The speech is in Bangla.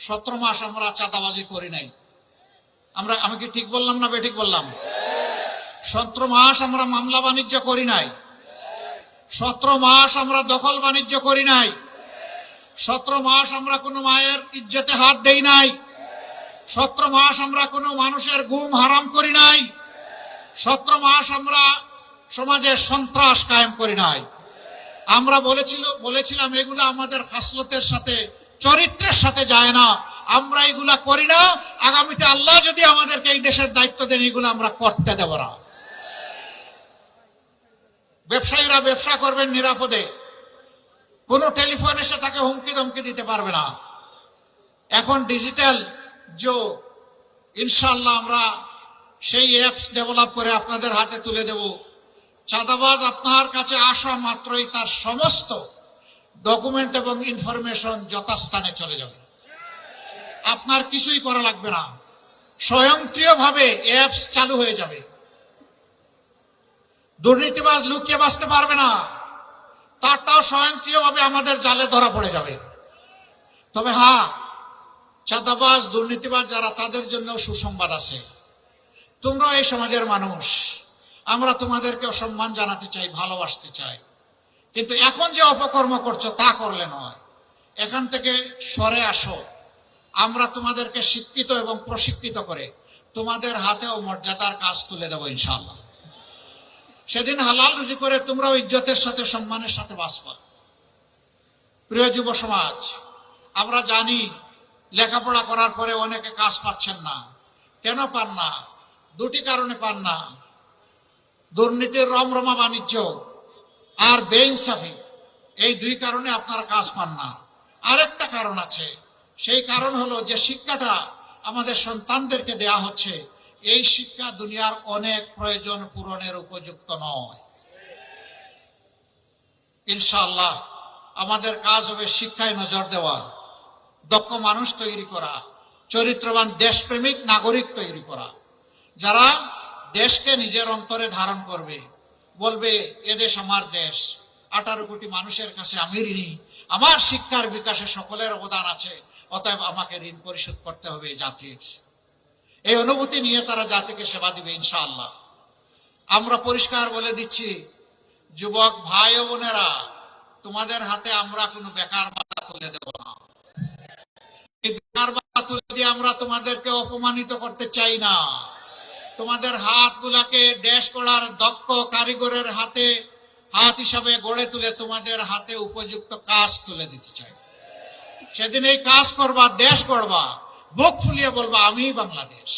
17 মাস আমরা চাঁদাবাজি করি নাই। আমি কি ঠিক বললাম না বেঠিক বললাম? 17 মাস আমরা মামলা বাণিজ্য করি নাই। 17 মাস আমরা দখল বাণিজ্য করি নাই। 17 মাস আমরা কোনো মায়ের ইজ্জতে হাত দেই নাই। 17 মাস আমরা কোনো মানুষের গুম হারাম করি নাই। 17 মাস আমরা সমাজে সন্ত্রাস কায়েম করি নাই। আমরা বলেছিলাম এগুলো আমাদের খাসলতের সাথে, চরিত্রের সাথে যায় না, আমরা এগুলা করি না। আগামীতে আল্লাহ যদি আমাদেরকে এই দেশের দায়িত্ব দেন, এগুলো আমরা করতে দেব না। ব্যবসায়ীরা ব্যবসা করবেন নিরাপদে, কোনো টেলিফোন এসে তাকে হুমকি ধমকি দিতে পারবে না। এখন ডিজিটাল যুগ, ইনশাআল্লাহ আমরা সেই অ্যাপস ডেভেলপ করে আপনাদের হাতে তুলে দেব। চাঁদাবাজ আপনার কাছে আসা মাত্রই তার সমস্ত ডকুমেন্ট এবং ইনফরমেশন যথাস্থানে চলে যাবে। আপনার কিছুই করা লাগবে না, স্বয়ংক্রিয়ভাবে অ্যাপস চালু হয়ে যাবে। দুর্নীতিবাজ লুকিয়ে বাঁচতে পারবে না, তারটাও স্বয়ংক্রিয়ভাবে আমাদের জালে ধরা পড়ে যাবে। তবে হ্যাঁ, চাঁদাবাজ দুর্নীতিবাজ যারা, তাদের জন্য সুসংবাদ আছে। তোমরা এই সমাজের মানুষ, আমরা তোমাদেরকে সম্মান জানাতে চাই, ভালোবাসতে চাই। কিন্তু এখন যে অপকর্ম করছো তা করলে নয়, এখান থেকে সরে আসো। আমরা তোমাদেরকে শিক্ষিত এবং প্রশিক্ষিত করে তোমাদের হাতেও মর্যাদার কাজ তুলে দেবো ইনশাআল্লাহ। সেদিন হালাল রুজি করে তোমরাও ইজ্জতের সাথে, সম্মানের সাথে বাঁচবা। প্রিয় যুব সমাজ, আমরা জানি লেখাপড়া করার পরে অনেকে কাজ পাচ্ছেন না। কেন পান না? দুটি কারণে পান না। দুর্নীতির রমরমা বাণিজ্য আর বেইনসাফি, এই দুই কারণে আপনারা কাজ পান না। আরেকটা কারণ আছে, সেই কারণ হলো যে শিক্ষাটা আমাদের সন্তানদেরকে দেয়া হচ্ছে, এই শিক্ষা দুনিয়ার অনেক প্রয়োজন পূরণের উপযুক্ত নয়। ইনশাআল্লাহ আমাদের কাজ হবে শিক্ষায় নজর দেওয়া, দক্ষ মানুষ তৈরি করা, চরিত্রবান দেশপ্রেমিক নাগরিক তৈরি করা, যারা দেশকে নিজের অন্তরে ধারণ করবে, বলবে এদেশ আমার দেশ, 18 কোটি মানুষের কাছে আমি ঋণী, আমার শিক্ষার বিকাশে সকলের অবদান আছে, অতএব আমাকে ঋণ পরিশোধ করতে হবে জাতির। এই অনুভূতি নিয়ে তারা জাতিকে সেবা দিবে ইনশাআল্লাহ। আমরা পরিষ্কার বলে দিচ্ছি, যুবক ভাই ও বোনেরা, তোমাদের হাতে আমরা কোনো বেকার ভাতা তুলে দেব না। এই বেকার ভাতা তুলে দিয়ে আমরা তোমাদেরকে অপমানিত করতে চাই না। তোমাদের হাতগুলাকে দেশ গড়ার দক্ষ কারিগরের হাতে হাত হিসাবে গড়ে তুলে তোমাদের হাতে উপযুক্ত কাজ তুলে দিতে চাই। সেদিন এই কাজ করবা, দেশ গড়বা, বুক ফুলিয়ে বলবা আমি বাংলাদেশ।